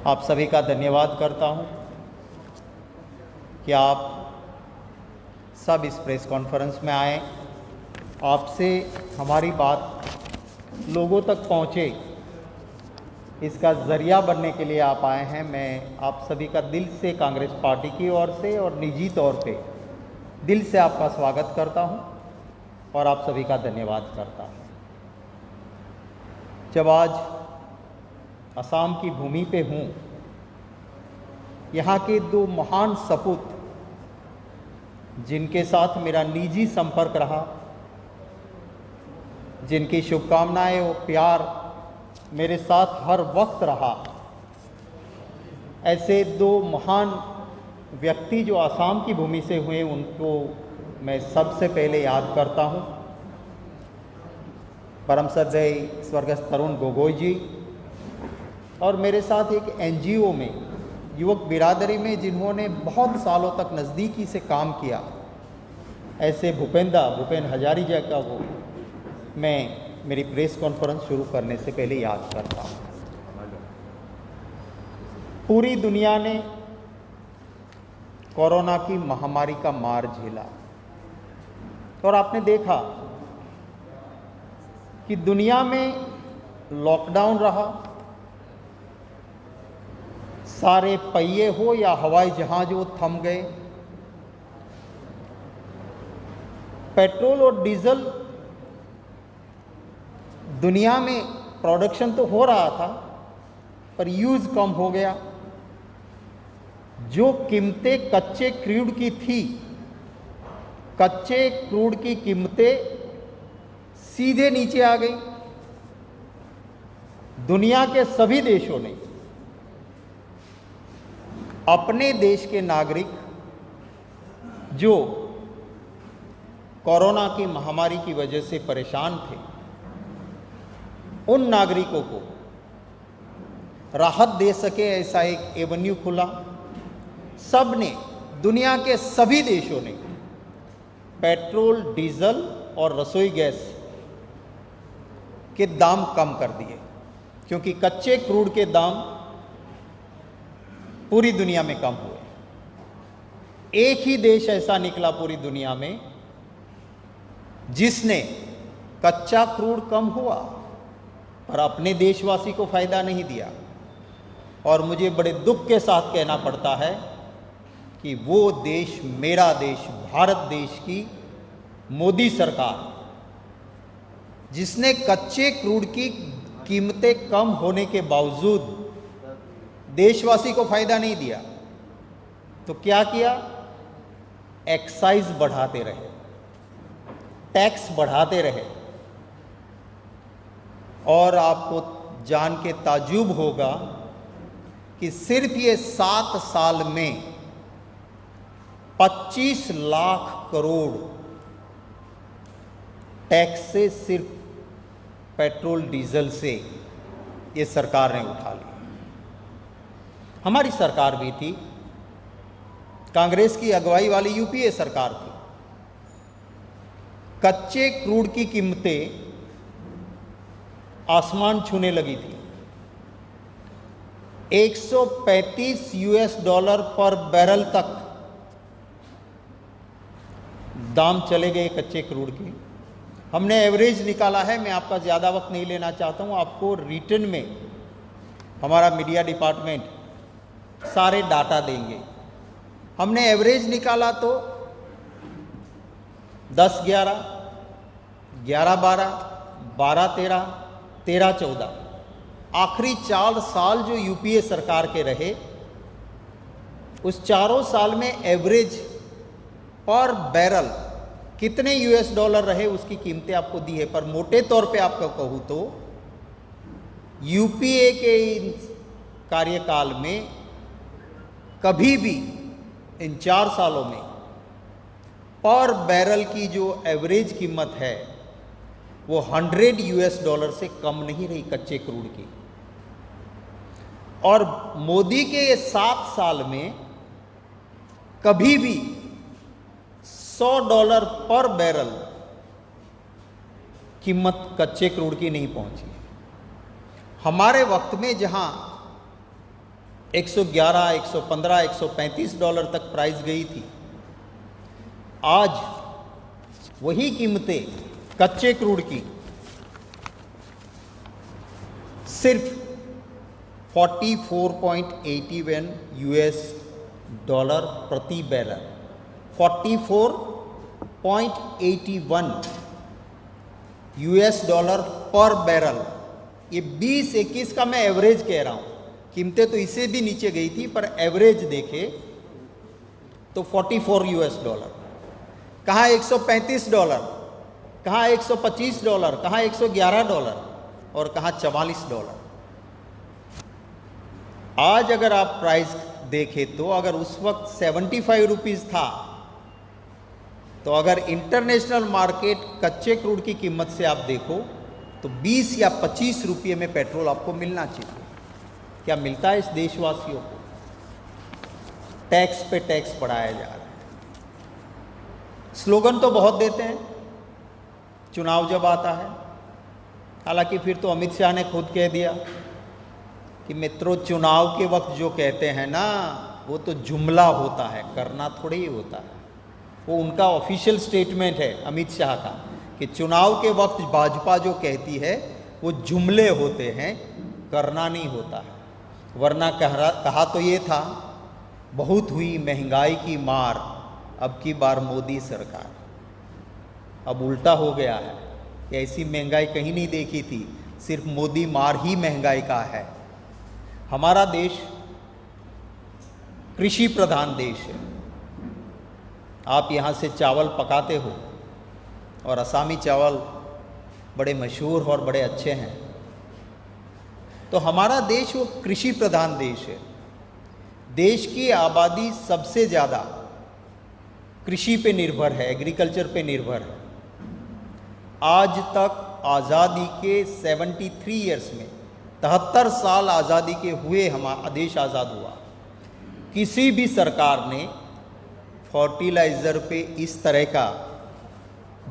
आप सभी का धन्यवाद करता हूं कि आप सब इस प्रेस कॉन्फ्रेंस में आए। आपसे हमारी बात लोगों तक पहुंचे, इसका ज़रिया बनने के लिए आप आए हैं। मैं आप सभी का दिल से कांग्रेस पार्टी की ओर से और निजी तौर पे दिल से आपका स्वागत करता हूं और आप सभी का धन्यवाद करता हूं। जब आज असम की भूमि पे हूँ, यहाँ के दो महान सपूत जिनके साथ मेरा निजी संपर्क रहा, जिनकी शुभकामनाएं और प्यार मेरे साथ हर वक्त रहा, ऐसे दो महान व्यक्ति जो असम की भूमि से हुए, उनको मैं सबसे पहले याद करता हूँ। परम श्रद्धेय स्वर्गस्थ तरुण गोगोई जी और मेरे साथ एक एनजीओ में, युवक बिरादरी में जिन्होंने बहुत सालों तक नज़दीकी से काम किया, ऐसे भूपेन हजारिका को मैं मेरी प्रेस कॉन्फ्रेंस शुरू करने से पहले याद करता हूँ। पूरी दुनिया ने कोरोना की महामारी का मार झेला और आपने देखा कि दुनिया में लॉकडाउन रहा। सारे पहिए हो या हवाई जहाज वो थम गए। पेट्रोल और डीजल दुनिया में प्रोडक्शन तो हो रहा था, पर यूज कम हो गया। जो कीमतें कच्चे क्रूड की थी, कच्चे क्रूड की कीमतें सीधे नीचे आ गई। दुनिया के सभी देशों ने अपने देश के नागरिक जो कोरोना की महामारी की वजह से परेशान थे, उन नागरिकों को राहत दे सके ऐसा एक एवेन्यू खुला। सबने, दुनिया के सभी देशों ने पेट्रोल, डीजल और रसोई गैस के दाम कम कर दिए, क्योंकि कच्चे क्रूड के दाम पूरी दुनिया में कम हुए। एक ही देश ऐसा निकला पूरी दुनिया में जिसने कच्चा क्रूड कम हुआ पर अपने देशवासी को फायदा नहीं दिया। और मुझे बड़े दुख के साथ कहना पड़ता है कि वो देश, मेरा देश, भारत देश की मोदी सरकार, जिसने कच्चे क्रूड की कीमतें कम होने के बावजूद देशवासी को फायदा नहीं दिया, तो क्या किया? एक्साइज बढ़ाते रहे, टैक्स बढ़ाते रहे। और आपको जान के ताज्जुब होगा कि सिर्फ ये 7 साल में 25 लाख करोड़ टैक्स से, सिर्फ पेट्रोल डीजल से ये सरकार ने उठा लिया। हमारी सरकार भी थी, कांग्रेस की अगुवाई वाली यूपीए सरकार थी। कच्चे क्रूड की कीमतें आसमान छूने लगी थी। $135 पर बैरल तक दाम चले गए कच्चे क्रूड के। हमने एवरेज निकाला है, मैं आपका ज़्यादा वक्त नहीं लेना चाहता हूँ। आपको रिटर्न में हमारा मीडिया डिपार्टमेंट सारे डाटा देंगे। हमने एवरेज निकाला तो 10-11, 11-12, 12-13, 13-14, आखिरी 4 साल जो यूपीए सरकार के रहे, उस चारों साल में एवरेज पर बैरल कितने $US रहे, उसकी कीमतें आपको दी है। पर मोटे तौर पे आपको कहूँ तो यूपीए के इन कार्यकाल में कभी भी इन 4 सालों में पर बैरल की जो एवरेज कीमत है वो $100 से कम नहीं रही कच्चे क्रूड की। और मोदी के ये 7 साल में कभी भी $100 पर बैरल कीमत कच्चे क्रूड की नहीं पहुंची। हमारे वक्त में जहां 111, 115, 135 डॉलर तक प्राइस गई थी। आज वही कीमतें कच्चे क्रूड की सिर्फ 44.81 यूएस डॉलर प्रति बैरल, 44.81 यूएस डॉलर पर बैरल। ये 20-21 का मैं एवरेज कह रहा हूँ, कीमतें तो इससे भी नीचे गई थी, पर एवरेज देखे तो 44 यूएस डॉलर। कहाँ 135 डॉलर, कहाँ 125 डॉलर, कहाँ 111 डॉलर और कहाँ 44 डॉलर। आज अगर आप प्राइस देखें तो अगर उस वक्त 75 रुपीज़ था, तो अगर इंटरनेशनल मार्केट कच्चे क्रूड की कीमत से आप देखो तो 20 या 25 रुपये में पेट्रोल आपको मिलना चाहिए। क्या मिलता है इस देशवासियों को? टैक्स पे टैक्स बढ़ाया जा रहा है। स्लोगन तो बहुत देते हैं चुनाव जब आता है, हालांकि फिर तो अमित शाह ने खुद कह दिया कि मित्रों, चुनाव के वक्त जो कहते हैं ना, वो तो जुमला होता है, करना थोड़ी ही होता है। वो उनका ऑफिशियल स्टेटमेंट है अमित शाह का कि चुनाव के वक्त भाजपा जो कहती है वो जुमले होते हैं, करना नहीं होता है। वरना कहा तो ये था, बहुत हुई महंगाई की मार, अब की बार मोदी सरकार। अब उल्टा हो गया है कि ऐसी महंगाई कहीं नहीं देखी थी, सिर्फ मोदी मार ही महंगाई का है। हमारा देश कृषि प्रधान देश है। आप यहाँ से चावल पकाते हो और असमी चावल बड़े मशहूर और बड़े अच्छे हैं। तो हमारा देश वो कृषि प्रधान देश है। देश की आबादी सबसे ज़्यादा कृषि पे निर्भर है, एग्रीकल्चर पे निर्भर है। आज तक आज़ादी के 73 ईयर्स में, 73 साल आज़ादी के हुए हमारा देश आज़ाद हुआ, किसी भी सरकार ने फर्टिलाइज़र पे इस तरह का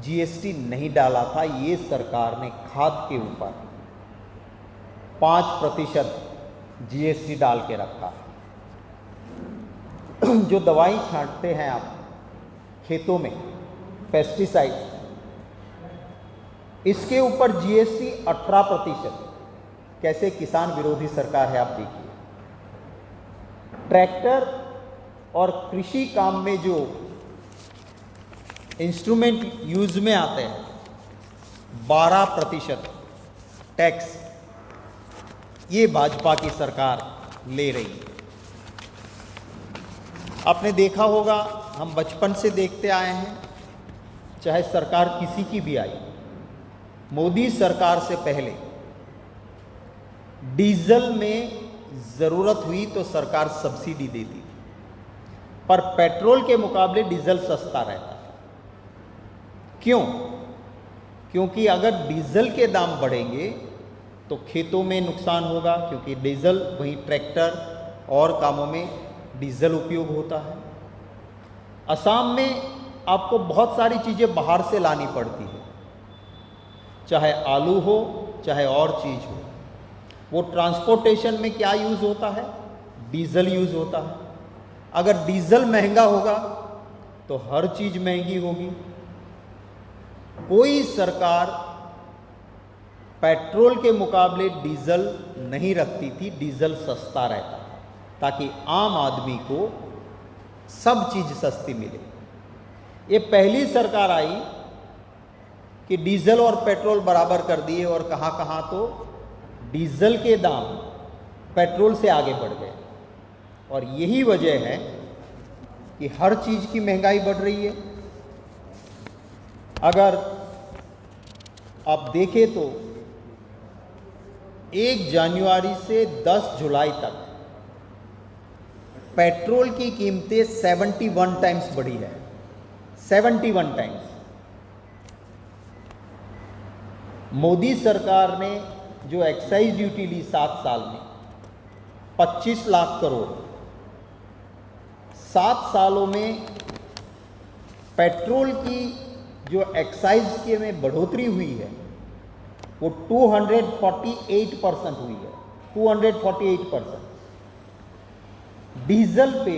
जीएसटी नहीं डाला था। ये सरकार ने खाद के ऊपर 5% जीएसटी डाल के रखा। जो दवाई छांटते हैं आप खेतों में, पेस्टिसाइड, इसके ऊपर जीएसटी 18%। कैसे किसान विरोधी सरकार है आप देखिए। ट्रैक्टर और कृषि काम में जो इंस्ट्रूमेंट यूज में आते हैं, 12% टैक्स ये भाजपा की सरकार ले रही है। आपने देखा होगा, हम बचपन से देखते आए हैं, चाहे सरकार किसी की भी आई, मोदी सरकार से पहले डीजल में ज़रूरत हुई तो सरकार सब्सिडी देती थी, पर पेट्रोल के मुकाबले डीजल सस्ता रहता है। क्यों? क्योंकि अगर डीजल के दाम बढ़ेंगे तो खेतों में नुकसान होगा, क्योंकि डीजल, वहीं ट्रैक्टर और कामों में डीजल उपयोग होता है। असम में आपको बहुत सारी चीज़ें बाहर से लानी पड़ती है, चाहे आलू हो चाहे और चीज़ हो। वो ट्रांसपोर्टेशन में क्या यूज़ होता है? डीजल यूज़ होता है। अगर डीजल महंगा होगा तो हर चीज़ महंगी होगी। कोई सरकार पेट्रोल के मुकाबले डीजल नहीं रखती थी, डीजल सस्ता रहता है ताकि आम आदमी को सब चीज़ सस्ती मिले। ये पहली सरकार आई कि डीजल और पेट्रोल बराबर कर दिए, और कहाँ कहाँ तो डीजल के दाम पेट्रोल से आगे बढ़ गए। और यही वजह है कि हर चीज़ की महंगाई बढ़ रही है। अगर आप देखें तो 1 जनवरी से 10 जुलाई तक पेट्रोल की कीमतें 71 टाइम्स बढ़ी है, 71 टाइम्स। मोदी सरकार ने जो एक्साइज ड्यूटी ली 7 साल में, 25 लाख करोड़, 7 सालों में पेट्रोल की जो एक्साइज के में बढ़ोतरी हुई है वो 248% हुई है, 248%। डीजल पे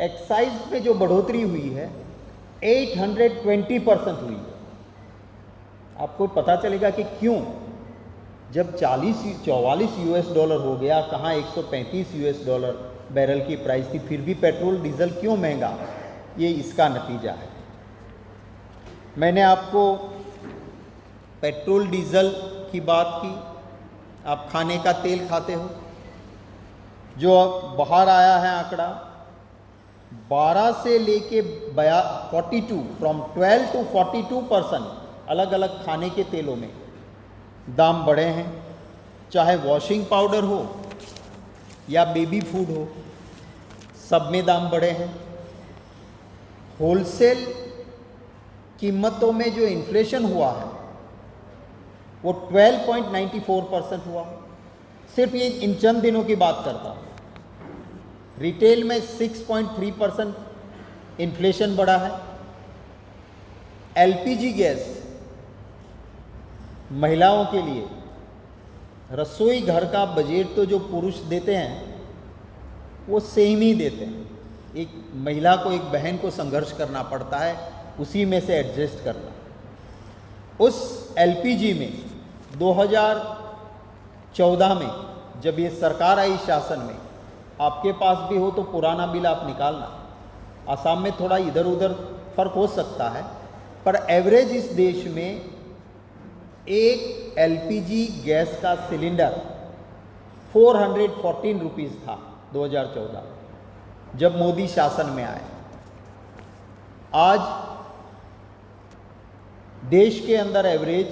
एक्साइज पे जो बढ़ोतरी हुई है 820% हुई है। आपको पता चलेगा कि क्यों, जब 44 यूएस डॉलर हो गया, कहाँ 135 यूएस डॉलर बैरल की प्राइस थी, फिर भी पेट्रोल डीजल क्यों महंगा, ये इसका नतीजा है। मैंने आपको पेट्रोल डीजल की बात की। आप खाने का तेल खाते हो, जो अब बाहर आया है आंकड़ा 12 से लेके 42, फ्रॉम 12 to 42% अलग अलग खाने के तेलों में दाम बढ़े हैं। चाहे वॉशिंग पाउडर हो या बेबी फूड हो, सब में दाम बढ़े हैं। होलसेल कीमतों में जो इन्फ्लेशन हुआ है वो 12.94% हुआ। सिर्फ ये इन चंद दिनों की बात करता हूँ। रिटेल में 6.3% इन्फ्लेशन बढ़ा है। एलपीजी गैस महिलाओं के लिए रसोई घर का बजट तो जो पुरुष देते हैं वो सेम ही देते हैं। एक महिला को, एक बहन को संघर्ष करना पड़ता है उसी में से एडजस्ट करना। उस एलपीजी में 2014 में जब ये सरकार आई शासन में, आपके पास भी हो तो पुराना बिल आप निकालना। असम में थोड़ा इधर उधर फर्क हो सकता है, पर एवरेज इस देश में एक एलपीजी गैस का सिलेंडर 414 रुपीज़ था 2014 जब मोदी शासन में आए। आज देश के अंदर एवरेज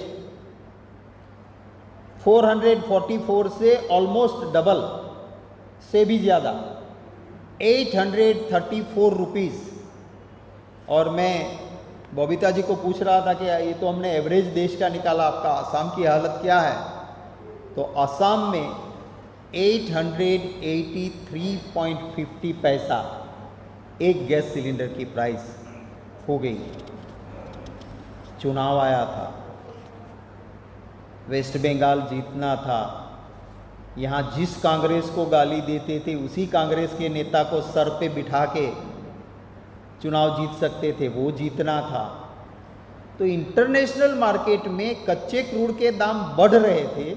444 से ऑलमोस्ट डबल से भी ज़्यादा 834 रुपीज़। और मैं बबीता जी को पूछ रहा था कि ये तो हमने एवरेज देश का निकाला, आपका असम की हालत क्या है? तो असम में 883.50 पैसा एक गैस सिलेंडर की प्राइस हो गई। चुनाव आया था, वेस्ट बंगाल जीतना था। यहाँ जिस कांग्रेस को गाली देते थे उसी कांग्रेस के नेता को सर पे बिठा के चुनाव जीत सकते थे, वो जीतना था। तो इंटरनेशनल मार्केट में कच्चे क्रूड के दाम बढ़ रहे थे,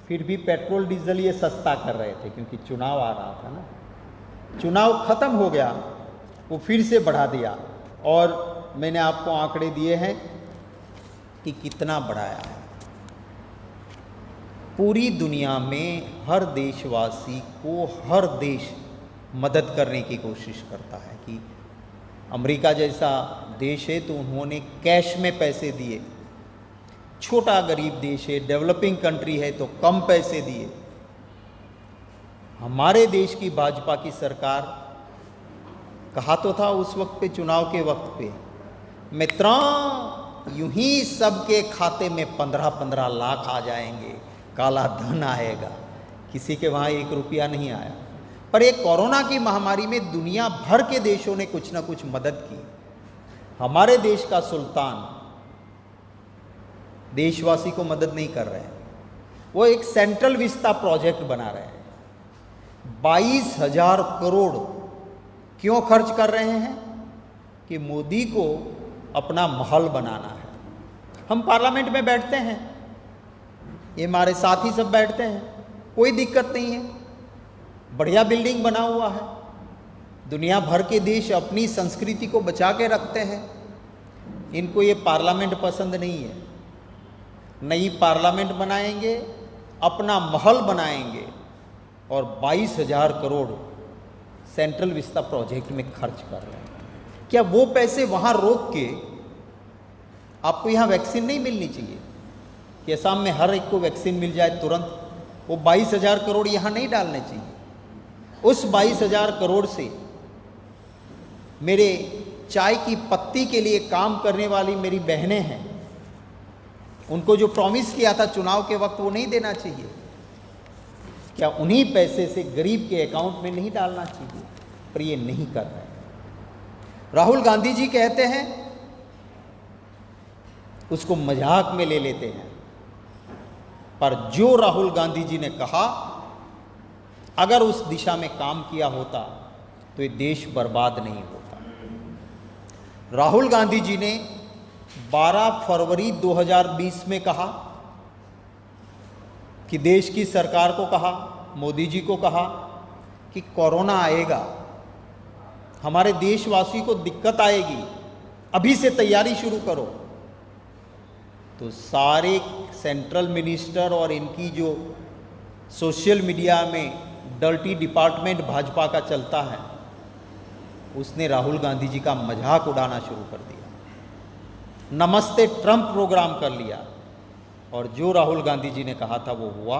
फिर भी पेट्रोल डीजल ये सस्ता कर रहे थे क्योंकि चुनाव आ रहा था ना। चुनाव खत्म हो गया, वो फिर से बढ़ा दिया। और मैंने आपको आंकड़े दिए हैं कि कितना बढ़ाया है। पूरी दुनिया में हर देशवासी को हर देश मदद करने की कोशिश करता है कि अमेरिका जैसा देश है तो उन्होंने कैश में पैसे दिए, छोटा गरीब देश है, डेवलपिंग कंट्री है तो कम पैसे दिए। हमारे देश की भाजपा की सरकार कहा तो था उस वक्त पे, चुनाव के वक्त पे, मित्रों यूं ही सबके खाते में 15-15 लाख आ जाएंगे, काला धन आएगा। किसी के वहाँ 1 रुपया नहीं आया। पर एक कोरोना की महामारी में दुनिया भर के देशों ने कुछ ना कुछ मदद की। हमारे देश का सुल्तान देशवासी को मदद नहीं कर रहे हैं, वो एक सेंट्रल विस्ता प्रोजेक्ट बना रहे हैं। 22,000 करोड़ क्यों खर्च कर रहे हैं? कि मोदी को अपना महल बनाना है। हम पार्लियामेंट में बैठते हैं, ये हमारे साथी सब बैठते हैं, कोई दिक्कत नहीं है, बढ़िया बिल्डिंग बना हुआ है। दुनिया भर के देश अपनी संस्कृति को बचा के रखते हैं। इनको ये पार्लियामेंट पसंद नहीं है। नई पार्लियामेंट बनाएंगे, अपना महल बनाएंगे और 22,000 करोड़ सेंट्रल विस्ता प्रोजेक्ट में खर्च कर रहे हैं। क्या वो पैसे वहाँ रोक के आपको यहाँ वैक्सीन नहीं मिलनी चाहिए कि असम में हर एक को वैक्सीन मिल जाए तुरंत? वो 22,000 करोड़ यहाँ नहीं डालने चाहिए। उस 22,000 करोड़ से मेरे चाय की पत्ती के लिए काम करने वाली मेरी बहनें हैं, उनको जो प्रॉमिस किया था चुनाव के वक्त वो नहीं देना चाहिए? क्या उन्हीं पैसे से गरीब के अकाउंट में नहीं डालना चाहिए? पर ये नहीं कर रहे हैं। राहुल गांधी जी कहते हैं, उसको मजाक में ले लेते हैं, पर जो राहुल गांधी जी ने कहा अगर उस दिशा में काम किया होता तो ये देश बर्बाद नहीं होता। राहुल गांधी जी ने 12 फरवरी 2020 में कहा कि देश की सरकार को कहा, मोदी जी को कहा कि कोरोना आएगा, हमारे देशवासी को दिक्कत आएगी, अभी से तैयारी शुरू करो। तो सारे सेंट्रल मिनिस्टर और इनकी जो सोशल मीडिया में डर्टी डिपार्टमेंट भाजपा का चलता है, उसने राहुल गांधी जी का मजाक उड़ाना शुरू कर दिया, नमस्ते ट्रंप प्रोग्राम कर लिया, और जो राहुल गांधी जी ने कहा था वो हुआ,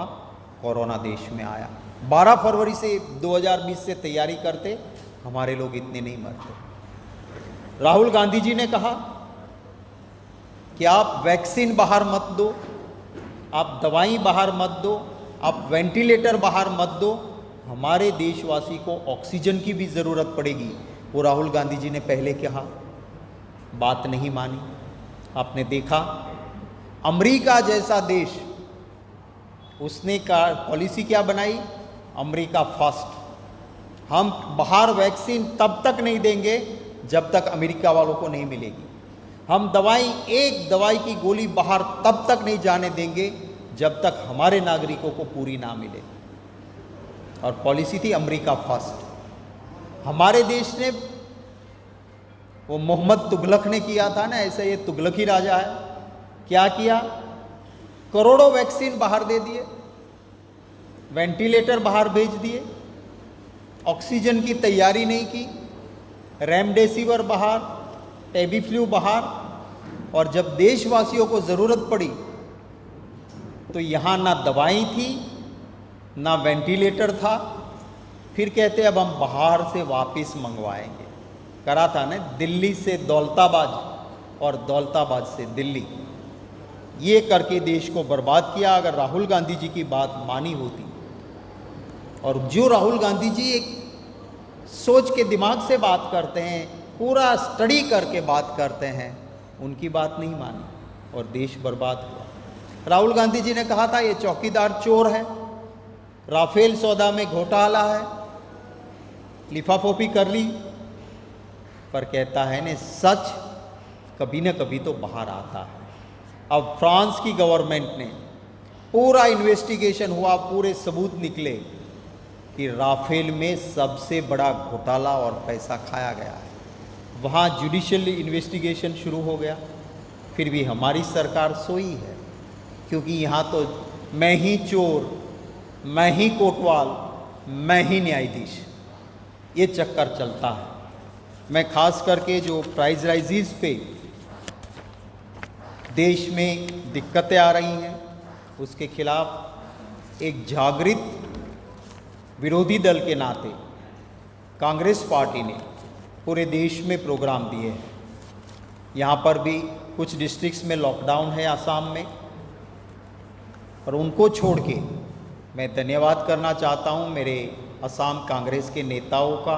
कोरोना देश में आया। 12 फरवरी से 2020 से तैयारी करते, हमारे लोग इतने नहीं मरते। राहुल गांधी जी ने कहा कि आप वैक्सीन बाहर मत दो, आप दवाई बाहर मत दो, आप वेंटिलेटर बाहर मत दो, हमारे देशवासी को ऑक्सीजन की भी ज़रूरत पड़ेगी। वो राहुल गांधी जी ने पहले कहा, बात नहीं मानी। आपने देखा अमेरिका जैसा देश, उसने का पॉलिसी क्या बनाई, अमेरिका फर्स्ट। हम बाहर वैक्सीन तब तक नहीं देंगे जब तक अमेरिका वालों को नहीं मिलेगी। हम दवाई, एक दवाई की गोली बाहर तब तक नहीं जाने देंगे जब तक हमारे नागरिकों को पूरी ना मिले। और पॉलिसी थी अमेरिका फर्स्ट। हमारे देश ने, वो मोहम्मद तुगलक ने किया था ना, ऐसा ये तुगलक ही राजा है, क्या किया, करोड़ों वैक्सीन बाहर दे दिए, वेंटिलेटर बाहर भेज दिए, ऑक्सीजन की तैयारी नहीं की, रेमडेसिविर बाहर, टेबीफ्लू बाहर। और जब देशवासियों को ज़रूरत पड़ी तो यहाँ ना दवाई थी ना वेंटिलेटर था, फिर कहते अब हम बाहर से वापस मंगवाएंगे। करा था ना, दिल्ली से दौलताबाद और दौलताबाद से दिल्ली, ये करके देश को बर्बाद किया। अगर राहुल गांधी जी की बात मानी होती, और जो राहुल गांधी जी एक सोच के दिमाग से बात करते हैं, पूरा स्टडी करके बात करते हैं, उनकी बात नहीं मानी और देश बर्बाद हुआ। राहुल गांधी जी ने कहा था ये चौकीदार चोर है, राफेल सौदा में घोटाला है, लिफाफोपी कर ली, पर कहता है ने सच कभी न कभी तो बाहर आता है। अब फ्रांस की गवर्नमेंट ने पूरा इन्वेस्टिगेशन हुआ, पूरे सबूत निकले कि राफेल में सबसे बड़ा घोटाला और पैसा खाया गया है। वहाँ जुडिशियल इन्वेस्टिगेशन शुरू हो गया, फिर भी हमारी सरकार सोई है, क्योंकि यहाँ तो मैं ही चोर, मैं ही कोतवाल, मैं ही न्यायाधीश, ये चक्कर चलता है। मैं खास करके जो प्राइस राइजेस पे देश में दिक्कतें आ रही हैं, उसके खिलाफ एक जागृत विरोधी दल के नाते कांग्रेस पार्टी ने पूरे देश में प्रोग्राम दिए हैं। यहाँ पर भी कुछ डिस्ट्रिक्ट्स में लॉकडाउन है आसाम में, और उनको छोड़ के मैं धन्यवाद करना चाहता हूँ मेरे असम कांग्रेस के नेताओं का,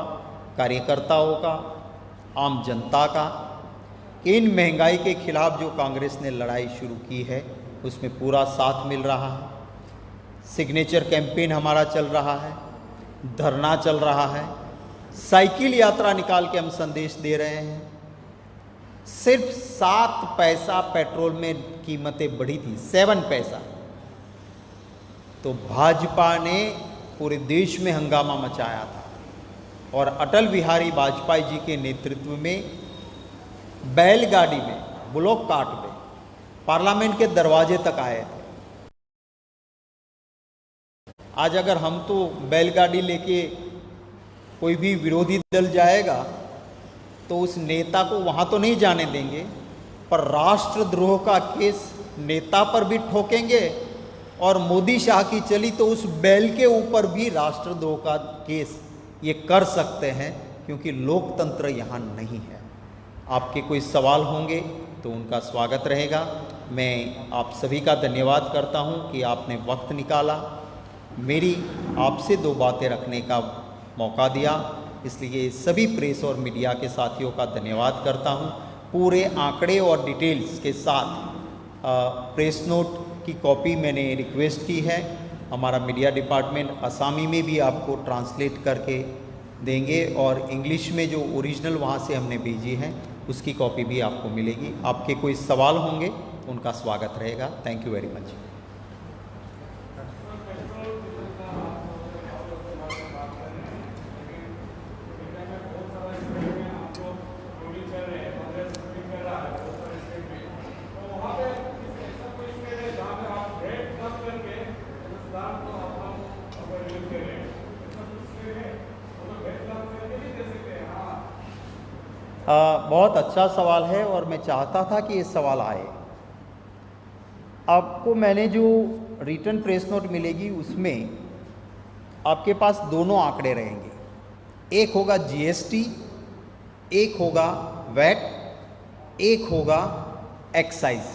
कार्यकर्ताओं का, आम जनता का। इन महंगाई के खिलाफ जो कांग्रेस ने लड़ाई शुरू की है, उसमें पूरा साथ मिल रहा है। सिग्नेचर कैंपेन हमारा चल रहा है, धरना चल रहा है, साइकिल यात्रा निकाल के हम संदेश दे रहे हैं। सिर्फ 7 पैसा पेट्रोल में कीमतें बढ़ी थी, 7 पैसा, तो भाजपा ने पूरे देश में हंगामा मचाया था, और अटल बिहारी वाजपेयी जी के नेतृत्व में बैलगाड़ी में, ब्लॉक कार्ट में पार्लियामेंट के दरवाजे तक आए थे। आज अगर हम तो बैलगाड़ी लेके कोई भी विरोधी दल जाएगा तो उस नेता को वहाँ तो नहीं जाने देंगे, पर राष्ट्रद्रोह का केस नेता पर भी ठोकेंगे, और मोदी शाह की चली तो उस बैल के ऊपर भी राष्ट्रद्रोह का केस ये कर सकते हैं, क्योंकि लोकतंत्र यहाँ नहीं है। आपके कोई सवाल होंगे तो उनका स्वागत रहेगा। मैं आप सभी का धन्यवाद करता हूँ कि आपने वक्त निकाला, मेरी आपसे 2 बातें रखने का मौका दिया, इसलिए सभी प्रेस और मीडिया के साथियों का धन्यवाद करता हूँ। पूरे आंकड़े और डिटेल्स के साथ प्रेस नोट की कॉपी मैंने रिक्वेस्ट की है, हमारा मीडिया डिपार्टमेंट असामी में भी आपको ट्रांसलेट करके देंगे और इंग्लिश में जो ओरिजिनल वहाँ से हमने भेजी है उसकी कॉपी भी आपको मिलेगी। आपके कोई सवाल होंगे उनका स्वागत रहेगा। Thank you very much. बहुत अच्छा सवाल है और मैं चाहता था कि ये सवाल आए। आपको मैंने जो रिटर्न प्रेस नोट मिलेगी उसमें आपके पास दोनों आंकड़े रहेंगे, एक होगा जीएसटी, एक होगा वैट, एक होगा एक्साइज।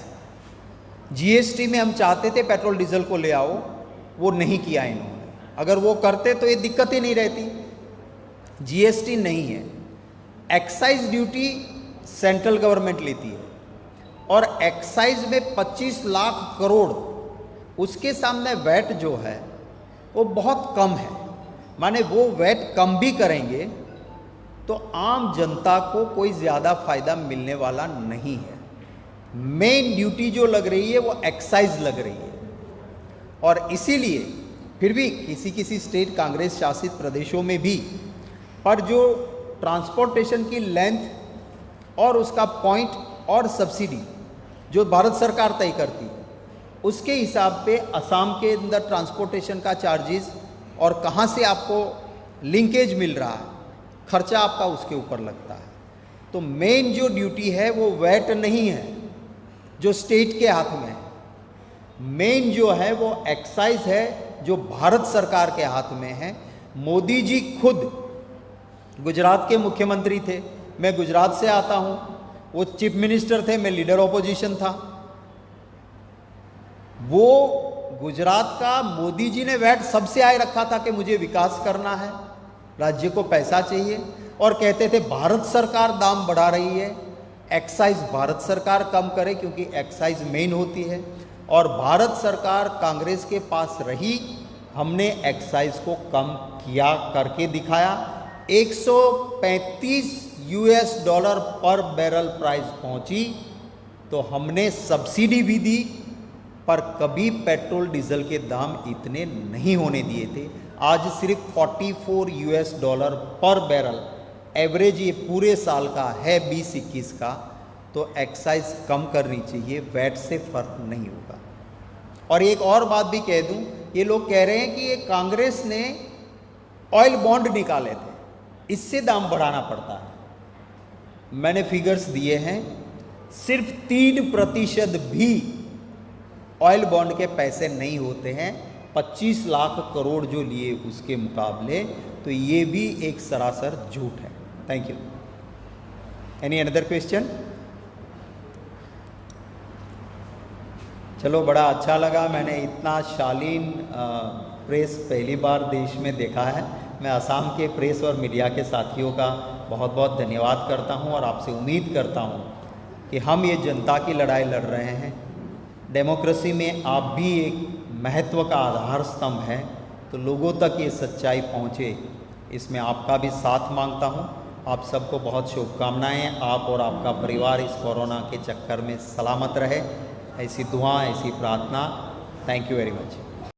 जीएसटी में हम चाहते थे पेट्रोल डीजल को ले आओ, वो नहीं किया इन्होंने। अगर वो करते तो ये दिक्कत ही नहीं रहती। जीएसटी नहीं है। एक्साइज ड्यूटी सेंट्रल गवर्नमेंट लेती है और एक्साइज में 25 लाख करोड़, उसके सामने वैट जो है वो बहुत कम है। माने वो वैट कम भी करेंगे तो आम जनता को कोई ज़्यादा फायदा मिलने वाला नहीं है। मेन ड्यूटी जो लग रही है वो एक्साइज लग रही है और इसीलिए फिर भी किसी किसी स्टेट कांग्रेस शासित प्रदेशों में भी पर जो ट्रांसपोर्टेशन की लेंथ और उसका पॉइंट और सब्सिडी जो भारत सरकार तय करती है उसके हिसाब पे असम के अंदर ट्रांसपोर्टेशन का चार्जेस और कहाँ से आपको लिंकेज मिल रहा है, खर्चा आपका उसके ऊपर लगता है। तो मेन जो ड्यूटी है वो वैट नहीं है जो स्टेट के हाथ में है, मेन जो है वो एक्साइज है जो भारत सरकार के हाथ में है। मोदी जी खुद गुजरात के मुख्यमंत्री थे, मैं गुजरात से आता हूं, वो चीफ मिनिस्टर थे, मैं लीडर ऑपोजिशन था। वो गुजरात का मोदी जी ने वैट सबसे आए रखा था कि मुझे विकास करना है, राज्य को पैसा चाहिए और कहते थे भारत सरकार दाम बढ़ा रही है, एक्साइज भारत सरकार कम करे क्योंकि एक्साइज मेन होती है। और भारत सरकार कांग्रेस के पास रही, हमने एक्साइज को कम किया, करके दिखाया। 135 US डॉलर पर बैरल प्राइस पहुंची तो हमने सब्सिडी भी दी, पर कभी पेट्रोल डीजल के दाम इतने नहीं होने दिए थे। आज सिर्फ 44 US डॉलर पर बैरल एवरेज ये पूरे साल का है 20-21 का। तो एक्साइज कम करनी चाहिए, वैट से फर्क नहीं होगा। और एक और बात भी कह दूं, ये लोग कह रहे हैं कि ये कांग्रेस ने ऑयल बॉन्ड निकाले थे, इससे दाम बढ़ाना पड़ता है। मैंने फिगर्स दिए हैं, सिर्फ 3% भी ऑयल बॉन्ड के पैसे नहीं होते हैं 25 लाख करोड़ जो लिए उसके मुकाबले। तो ये भी एक सरासर झूठ है। Thank you. Any another question? चलो, बड़ा अच्छा लगा। मैंने इतना शालीन प्रेस पहली बार देश में देखा है। मैं असम के प्रेस और मीडिया के साथियों का बहुत बहुत धन्यवाद करता हूं और आपसे उम्मीद करता हूं कि हम ये जनता की लड़ाई लड़ रहे हैं। डेमोक्रेसी में आप भी एक महत्व का आधार स्तंभ है, तो लोगों तक ये सच्चाई पहुंचे, इसमें आपका भी साथ मांगता हूं। आप सबको बहुत शुभकामनाएं। आप और आपका परिवार इस कोरोना के चक्कर में सलामत रहे, ऐसी दुआ, ऐसी प्रार्थना। Thank you very much.